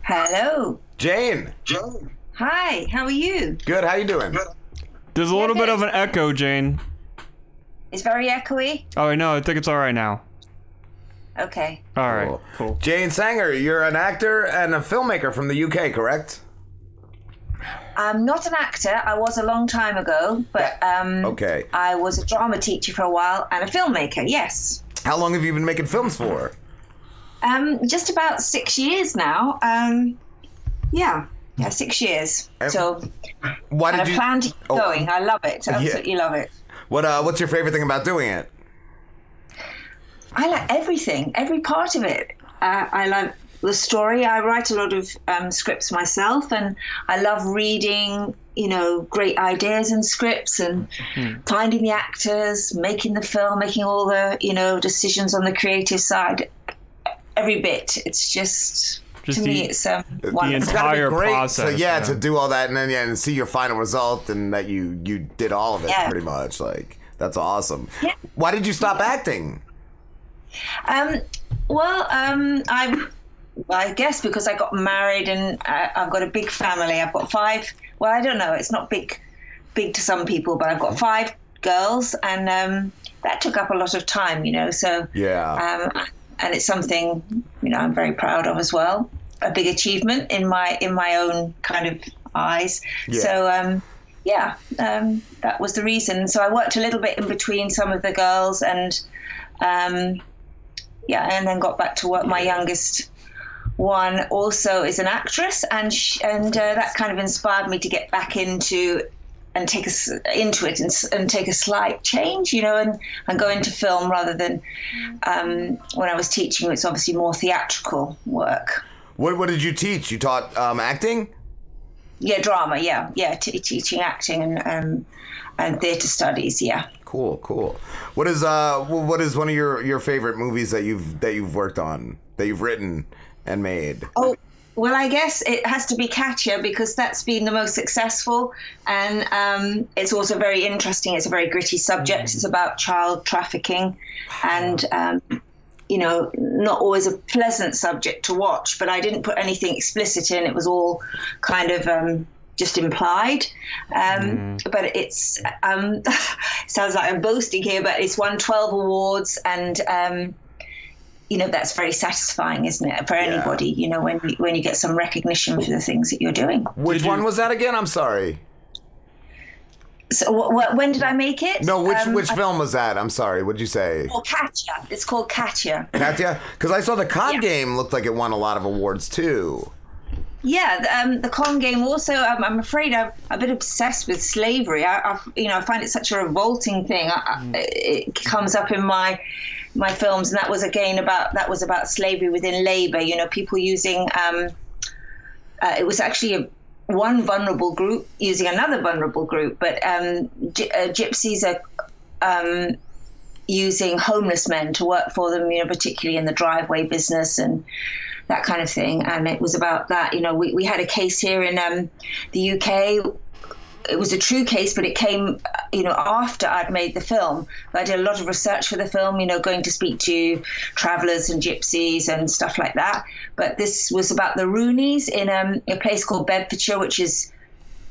Hello. Jane. Hi, how are you? Good, how you doing? There's a little bit of an echo, Jane. It's very echoey? Oh, no, I think it's all right now. Okay. All right, cool. Jane Sanger, you're an actor and a filmmaker from the UK, correct? I'm not an actor. I was a long time ago, but Okay. I was a drama teacher for a while and a filmmaker, yes. How long have you been making films for? Just about 6 years now. Yeah, 6 years. So Why did I plan to keep going. I love it. Absolutely love it. What's your favorite thing about doing it? I like everything, every part of it. I like the story. I write a lot of scripts myself, and I love reading, great ideas and scripts, and finding the actors, making the film, making all the, decisions on the creative side. Every bit. It's just to me, it's the wonderful. entire Great. process. So, to do all that and then and see your final result and that you did all of it pretty much. Like, that's awesome. Yeah. Why did you stop acting? I guess because I got married and I've got a big family. I've got 5. Well, I don't know. It's not big to some people, but I've got 5 girls, and that took up a lot of time. So Yeah. And it's something I'm very proud of as well. A big achievement in my own kind of eyes. Yeah. So that was the reason. So I worked a little bit in between some of the girls, and and then got back to work. My youngest one also is an actress, and that kind of inspired me to get back into take a slight change, and go into film rather than when I was teaching. It's obviously more theatrical work. What did you teach? You taught acting? Yeah, drama. Yeah, teaching acting and theatre studies. Yeah. Cool. What is one of your favorite movies that you've worked on, that you've written and made? Oh, well, I guess it has to be Katya, because that's been the most successful, and it's also very interesting. It's a very gritty subject. It's about child trafficking, and not always a pleasant subject to watch. But I didn't put anything explicit in. It was all kind of just implied. But it's sounds like I'm boasting here, but it's won 12 awards, and that's very satisfying, isn't it, for anybody, when you get some recognition for the things that you're doing. Which one was that again? I'm sorry. So when did I make it? No, which film was that? I'm sorry. What'd you say? Oh, Katya. It's called Katya. Katya? Because I saw the Con Game looked like it won a lot of awards too. Yeah, the Con Game also. I'm afraid I'm a bit obsessed with slavery. I find it such a revolting thing. It comes up in my films, and that was about slavery within labor. People using. It was actually one vulnerable group using another vulnerable group, but gypsies are using homeless men to work for them. Particularly in the driveway business and that kind of thing. And it was about that. We had a case here in the UK. It was a true case, but it came, after I'd made the film. I did a lot of research for the film, going to speak to travellers and gypsies and stuff like that. But this was about the Rooneys in a place called Bedfordshire, which is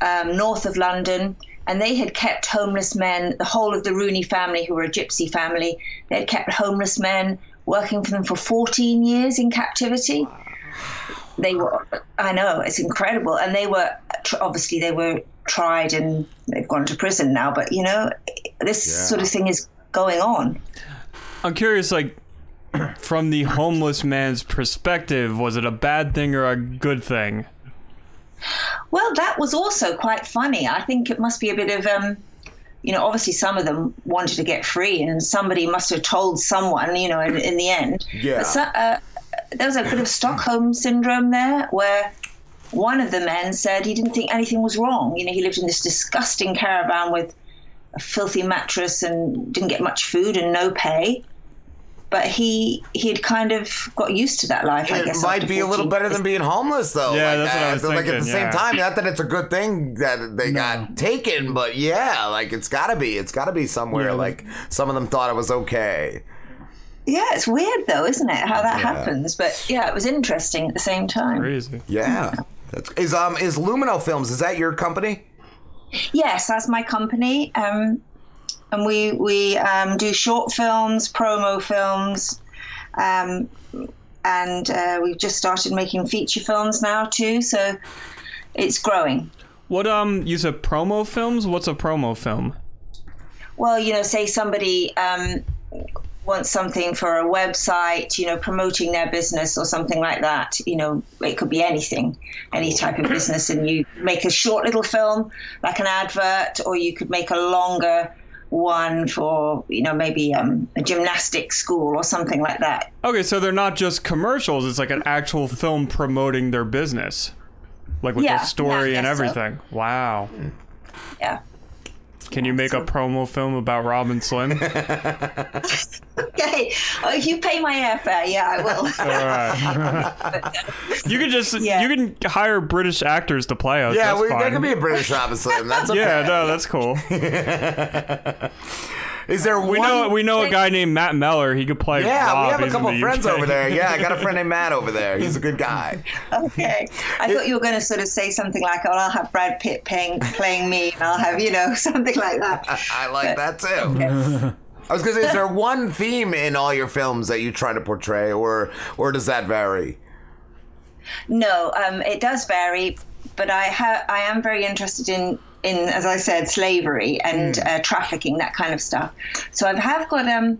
north of London. And they had kept homeless men, the whole of the Rooney family, who were a gypsy family, they had kept homeless men working for them for 14 years in captivity. They were, I know, it's incredible. And they were, obviously they were tried and they've gone to prison now, but this sort of thing is going on. I'm curious, from the homeless man's perspective, was it a bad thing or a good thing? Well, that was also quite funny. I think it must be a bit of obviously some of them wanted to get free, and somebody must have told someone, in the end. Yeah. But there was a bit of Stockholm syndrome there, where one of the men said he didn't think anything was wrong. He lived in this disgusting caravan with a filthy mattress and didn't get much food and no pay. But he'd kind of got used to that life, I guess. It might be a little better than being homeless, though. Yeah, that's what I was thinking. At the same time, not that it's a good thing that they got taken, but it's got to be. It's got to be somewhere. Some of them thought it was okay. Yeah, it's weird though, isn't it? How that happens. But yeah, it was interesting at the same time. Crazy. Yeah. Is Lumino Films, is that your company? Yes, that's my company. And we do short films, promo films, and we've just started making feature films now too. So it's growing. What you said promo films? What's a promo film? Well, say somebody wants something for a website, promoting their business or something like that. It could be anything, any type of business, and you make a short little film like an advert, or you could make a longer one for, maybe a gymnastics school or something like that. Okay, so they're not just commercials. It's like an actual film promoting their business. Like with the story and everything. So. Wow. Yeah. Can you make a promo film about Robin Slim? Okay. Oh, if you pay my airfare, yeah, I will. All right. You can just you can hire British actors to play us. Yeah, that's fine. there could be a British Robin Slim. That's okay. Yeah, no, that's cool. Is there one? We know a guy named Matt Meller. He could play. Yeah, Rob. we have a He's couple in the friends UK. over there. Yeah, I got a friend named Matt over there. He's a good guy. Okay. I thought you were going to sort of say something like, "Oh, I'll have Brad Pitt playing me, and I'll have something like that." I like that too. Okay. I was going to say, is there one theme in all your films that you try to portray, or does that vary? No, it does vary, but I am very interested in, as I said, slavery and trafficking, that kind of stuff. So I have got a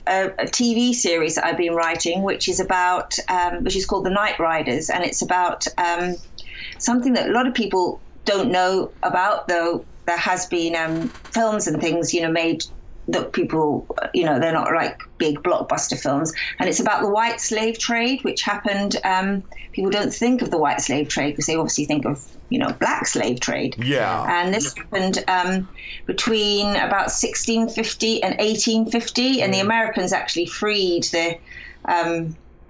TV series that I've been writing, which is about, which is called The Night Riders, and it's about something that a lot of people don't know about, though. There has been films and things, made that people, they're not like big blockbuster films. And it's about the white slave trade, which happened. People don't think of the white slave trade because they obviously think of, black slave trade. Yeah. And this happened between about 1650 and 1850. And the Americans actually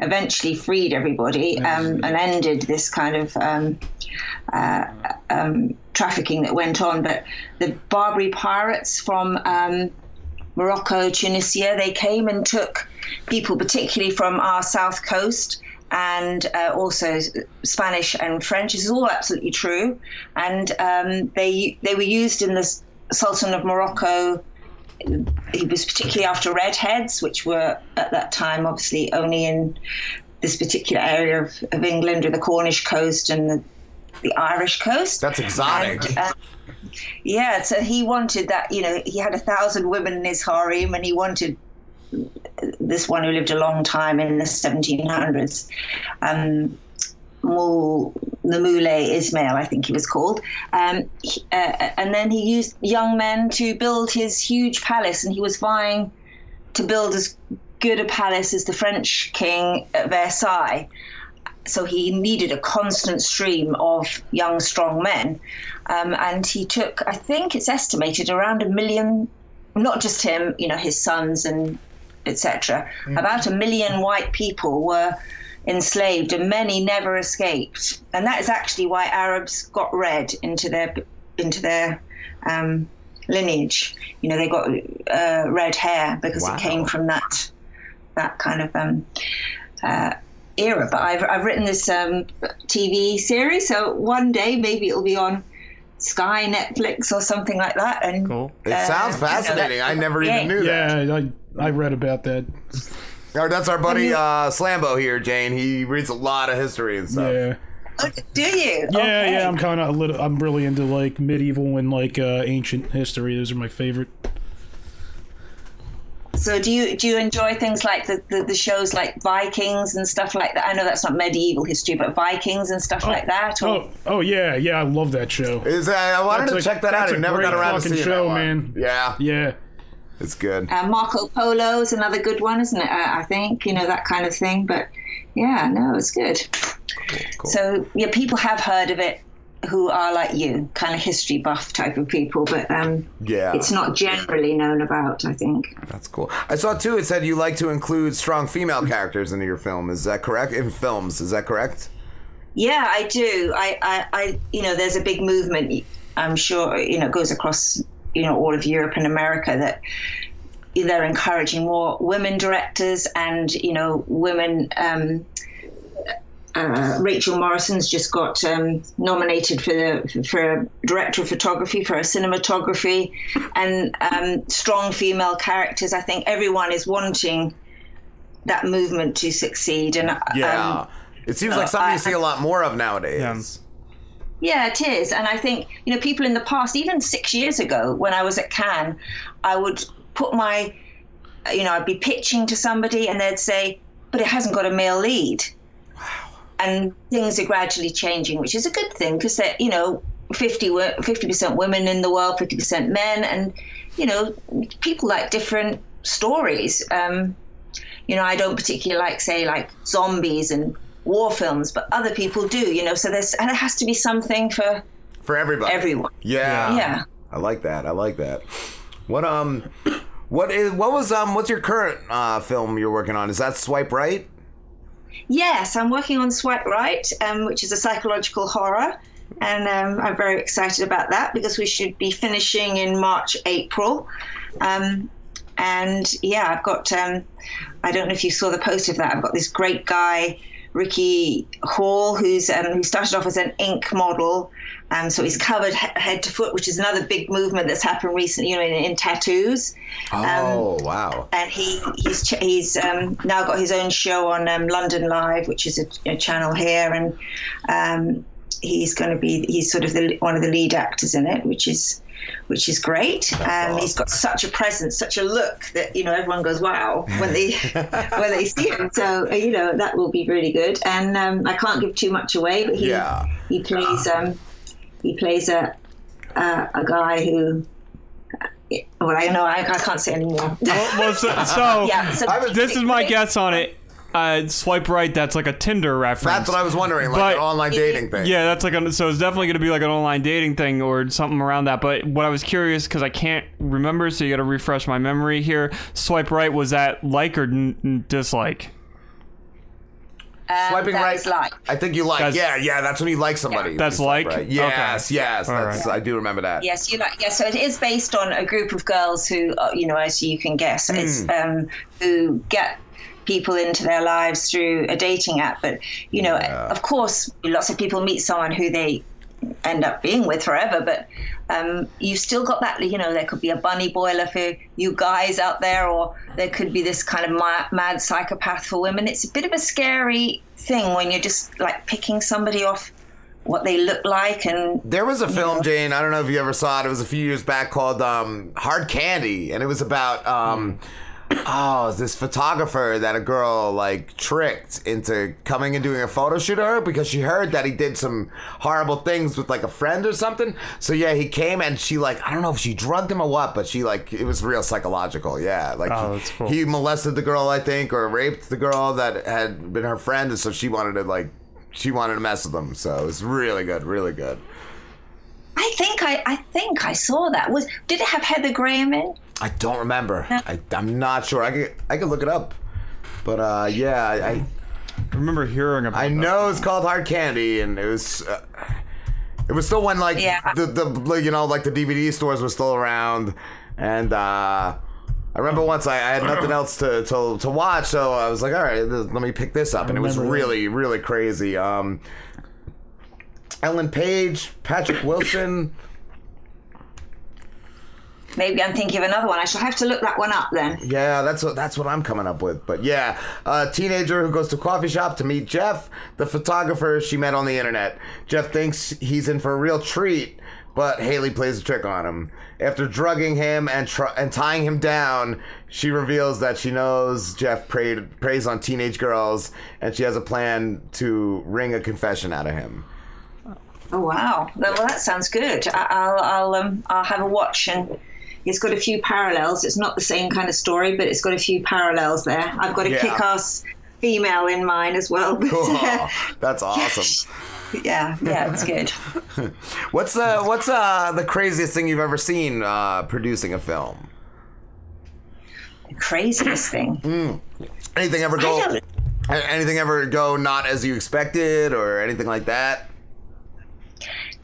eventually freed everybody and ended this kind of trafficking that went on. But the Barbary pirates from Morocco, Tunisia, they came and took people, particularly from our south coast, and also Spanish and French. This is all absolutely true. And they were used in the Sultan of Morocco. He was particularly after redheads, which were at that time obviously only in this particular area of England, or the Cornish coast and the Irish coast. That's exotic. And, so he wanted that, he had 1,000 women in his harem, and he wanted this one who lived a long time in the 1700s, the Moulay Ismail, I think he was called. And then he used young men to build his huge palace, and he was vying to build as good a palace as the French king at Versailles. So he needed a constant stream of young, strong men. And he took, I think it's estimated, around 1 million, not just him, his sons and etc. About 1 million white people were enslaved, and many never escaped. And that is actually why Arabs got red into their lineage. They got red hair because it came from that kind of era. But I've written this TV series, so one day maybe it'll be on Sky, Netflix, or something like that. And cool. It sounds fascinating. I never even knew that. Yeah, I read about that. That's our buddy Slambo here, Jane. He reads a lot of history and stuff. Yeah. Oh, do you? Yeah, okay. yeah. I'm kind of I'm really into like medieval and like ancient history. Those are my favorite. So do you enjoy things like the shows like Vikings and stuff like that? I know that's not medieval history, but Vikings and stuff like that. Or... Oh yeah, I love that show. I wanted to check that out. I never got around to seeing show, that man. Yeah, yeah, it's good. Marco Polo is another good one, isn't it? I think that kind of thing. But yeah, no, it's good. Cool. So yeah, people have heard of it who are like you, kind of history buff type of people, but it's not generally known about, I think. That's cool. I saw too, it said you like to include strong female characters into your film. Is that correct? In films, is that correct? Yeah, I do. I there's a big movement, I'm sure, it goes across, all of Europe and America, that they're encouraging more women directors and, women. Rachel Morrison's just got nominated for director of photography, for her cinematography, and strong female characters. I think everyone is wanting that movement to succeed. And it seems like something you see a lot more of nowadays. Yeah, it is. And I think, people in the past, even 6 years ago when I was at Cannes, I would put I'd be pitching to somebody and they'd say, but it hasn't got a male lead. And things are gradually changing, which is a good thing because they're, 50% women in the world, 50% men. And, people like different stories. I don't particularly like zombies and war films, but other people do, so there has to be something for everybody. Everyone. Yeah. I like that. What's your current film you're working on? Is that Swipe Right? Yes, I'm working on Swipe Right, which is a psychological horror, and I'm very excited about that because we should be finishing in March, April. And I've got, I don't know if you saw the post of that, I've got this great guy, Ricky Hall, who started off as an ink model. So he's covered head to foot, which is another big movement that's happened recently, in tattoos. Wow! And he's now got his own show on London Live, which is a channel here, and he's sort of one of the lead actors in it, which is great. Awesome. He's got such a presence, such a look that everyone goes wow when they see him. So that will be really good. And I can't give too much away, but he plays a guy who. Well, I can't say anymore. This is my guess on it. Swipe Right, that's like a Tinder reference. That's what I was wondering, like an online dating thing. Yeah, that's so it's definitely going to be like an online dating thing or something around that. But what I was curious, because I can't remember, so you got to refresh my memory here. Swipe Right, was that like or dislike? Swiping right, like. I think you like. Yeah, that's when you like somebody. Yeah. That's like? Right. Yes, okay. Yes. Right. I do remember that. Yes, you like. Yes, so it is based on a group of girls who, as you can guess, it's who get people into their lives through a dating app. But, of course, lots of people meet someone who they end up being with forever. But you've still got that, there could be a bunny boiler for you guys out there, or there could be this kind of mad psychopath for women. It's a bit of a scary thing when you're just like picking somebody off what they look like. And there was a film, Jane, I don't know if you ever saw it. It was a few years back called Hard Candy, and it was about this photographer that a girl like tricked into coming and doing a photo shoot of her because she heard that he did some horrible things with like a friend or something. So yeah, he came and she I don't know if she drugged him or what, but she it was real psychological. Yeah, that's cool. He molested the girl, I think, or raped the girl that had been her friend, and so she wanted to mess with him. So it was really good, really good. I think I saw that. Did it have Heather Graham in? I don't remember. I'm not sure. I could look it up. But I remember hearing about it. I know it's called Hard Candy, and it was still when the the DVD stores were still around, and I remember once I had nothing else to watch, so I was like, all right, let me pick this up, and it was really, really crazy. Ellen Page, Patrick Wilson. Maybe I'm thinking of another one. I shall have to look that one up then. Yeah, that's what I'm coming up with. But yeah, a teenager who goes to a coffee shop to meet Jeff, the photographer she met on the internet. Jeff thinks he's in for a real treat, but Haley plays a trick on him. After drugging him and tying him down, she reveals that she knows Jeff preys on teenage girls, and she has a plan to wring a confession out of him. Oh wow! Well, that sounds good. I'll have a watch, and it's got a few parallels. It's not the same kind of story, but it's got a few parallels there. I've got a kick-ass female in mine as well. Cool. That's awesome. Yeah, it's good. What's the craziest thing you've ever seen producing a film? The craziest thing. Anything ever go not as you expected, or anything like that?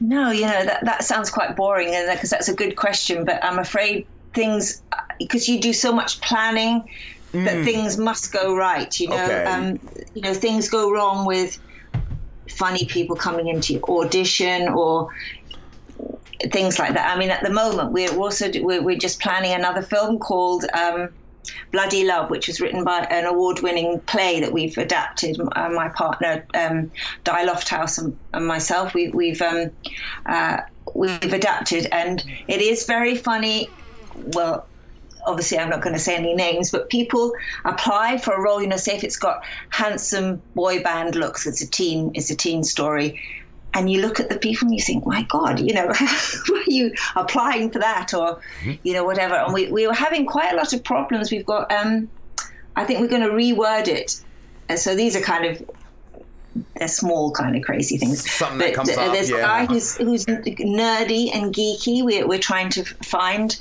No, that sounds quite boring, because that's a good question, but I'm afraid things, because you do so much planning that things must go right, you know. Okay. You know, things go wrong with funny people coming into your audition or things like that. I mean, at the moment, we're just planning another film called Bloody Love, which was written by an award-winning play that we've adapted. My partner, Di Lofthouse, and myself, we've adapted, and it is very funny. Well, obviously, I'm not going to say any names, but people apply for a role. You know, say if it's got handsome boy band looks, it's a teen story. And you look at the people and you think, my God, you know, were you applying for that or, you know, whatever. And we were having quite a lot of problems. We've got, I think we're going to reword it. And so these are kind of, they're small kind of crazy things. Something that comes up, there's a guy who's nerdy and geeky we're trying to find.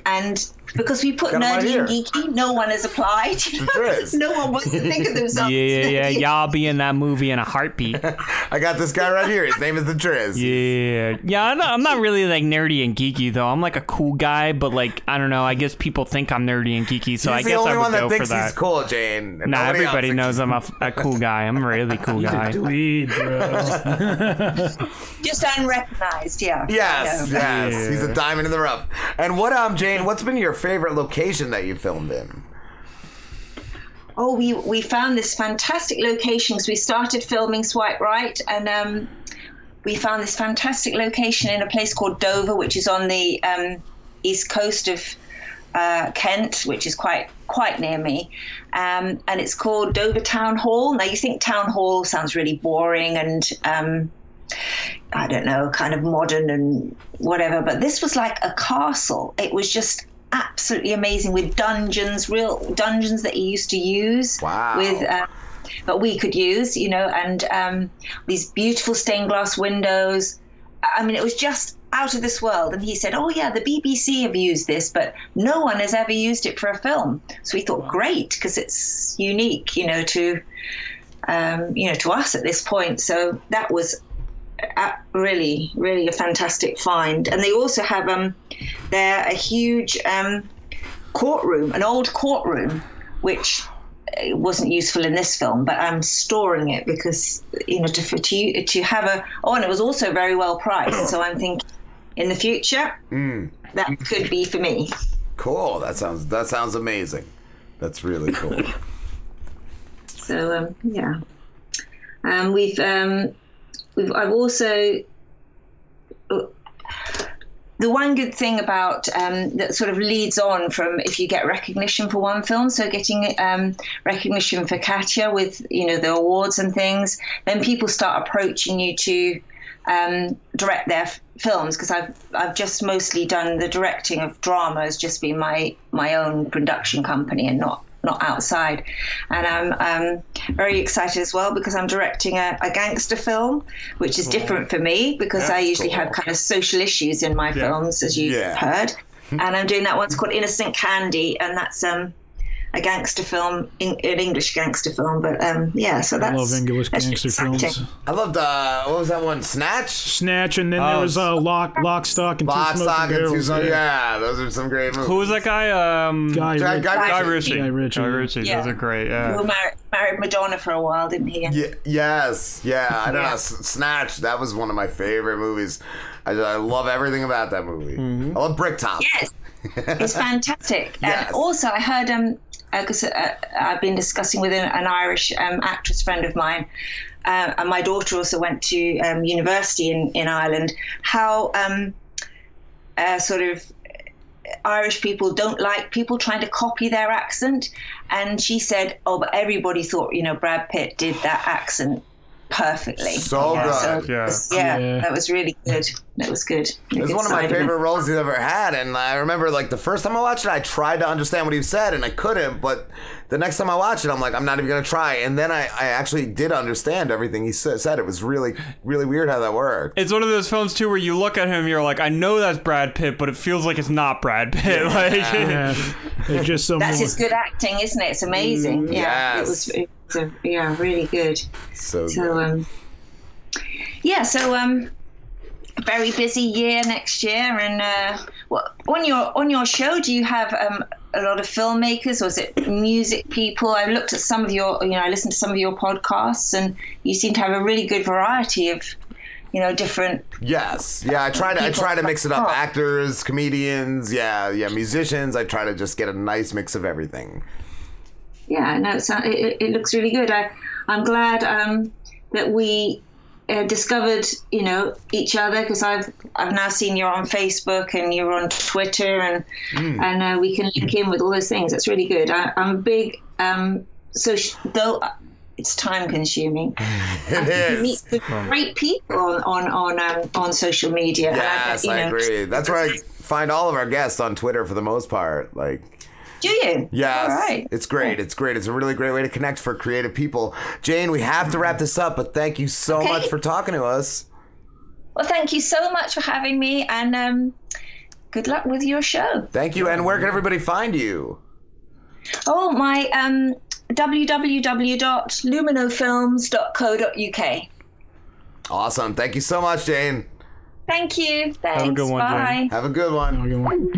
And because we put nerdy and geeky, no one has applied. You know? No one wants to think of themselves. Yeah. Y'all be in that movie in a heartbeat. I got this guy right here. His name is the Driz. Yeah. I'm not really like nerdy and geeky though. I'm like a cool guy, but like I don't know. I guess people think I'm nerdy and geeky, so I guess I would go for that. He's cool, Jane. Nah, everybody knows I'm a cool guy. I'm a really cool guy. Dweeb, bro. Just unrecognized, yeah. Yes. He's a diamond in the rough. And what, Jane? What's been your favorite location that you filmed in? Oh, we found this fantastic location because we started filming Swipe Right, and we found this fantastic location in a place called Dover, which is on the east coast of Kent, which is quite near me, and it's called Dover Town Hall. Now you think Town Hall sounds really boring and I don't know, kind of modern and whatever, but this was like a castle. It was just absolutely amazing with dungeons, real dungeons that you used to use. Wow. With but we could use, you know, and these beautiful stained glass windows. I mean, it was just out of this world. And he said, oh yeah, the BBC have used this, but no one has ever used it for a film. So we thought, great, because it's unique, you know, to us at this point. So that was really a fantastic find. And they also have there a huge courtroom, an old courtroom, which wasn't useful in this film, but I'm storing it because, you know, to have and it was also very well priced. So I'm thinking in the future that could be for me. Cool. That sounds amazing. That's really cool. So yeah, I've also, the one good thing about that sort of leads on from if you get recognition for one film, so getting recognition for Katya with, you know, the awards and things, then people start approaching you to direct their films, because I've just mostly done the directing of drama as just being my own production company and not outside. And I'm very excited as well because I'm directing a gangster film, which is different for me because I usually have kind of social issues in my films, as you've heard. And I'm doing that one. It's called Innocent Candy, and that's a gangster film, an English gangster film. But so that's, I love English gangster films. I loved what was that one? Snatch, and then there was Lock, Stock, and Two Smoking Barrels. Yeah, those are some great movies. Who was that guy? Guy Ritchie. Guy Ritchie. Yeah. Those are great. Yeah. He married Madonna for a while, didn't he? Yes. I don't know. Snatch. That was one of my favorite movies. I love everything about that movie. I love Bricktop. Yes, it's fantastic. Yes. And also, I heard because I've been discussing with an Irish actress friend of mine, and my daughter also went to university in Ireland, how sort of Irish people don't like people trying to copy their accent. And she said, oh, but everybody thought, you know, Brad Pitt did that accent perfectly. So good. That was really good. That was good. It was one of my favorite roles he's ever had, and I remember like the first time I watched it, I tried to understand what he said, and I couldn't, but the next time I watched it, I'm like, I'm not even going to try, and then I actually did understand everything he said. It was really, really weird how that worked. It's one of those films, too, where you look at him, you're like, I know that's Brad Pitt, but it feels like it's not Brad Pitt. It's just so that's his good acting, isn't it? It's amazing. Yes. It was really good. So good. Very busy year next year, and on your show, do you have a lot of filmmakers, or is it music people? I've looked at some of your, I listened to some of your podcasts, and you seem to have a really good variety of, different. Yes, yeah. I try to mix it up. Actors, comedians, musicians. I try to just get a nice mix of everything. Yeah, no, it looks really good. I'm glad that we discovered, each other, because I've now seen you're on Facebook and you're on Twitter, and we can link in with all those things. That's really good. I'm a big though it's time consuming. It is. You meet great people on social media. Yes, I agree. That's where I find all of our guests on Twitter for the most part. Like. Do you? Yes. All right. It's great. It's great. It's a really great way to connect for creative people. Jane, we have to wrap this up, but thank you so much for talking to us. Well, thank you so much for having me, and good luck with your show. Thank you. And where can everybody find you? Oh, my www.luminofilms.co.uk. Awesome. Thank you so much, Jane. Thank you. Thanks. Have a good one, Bye. Jane. Have a good one. Have a good one.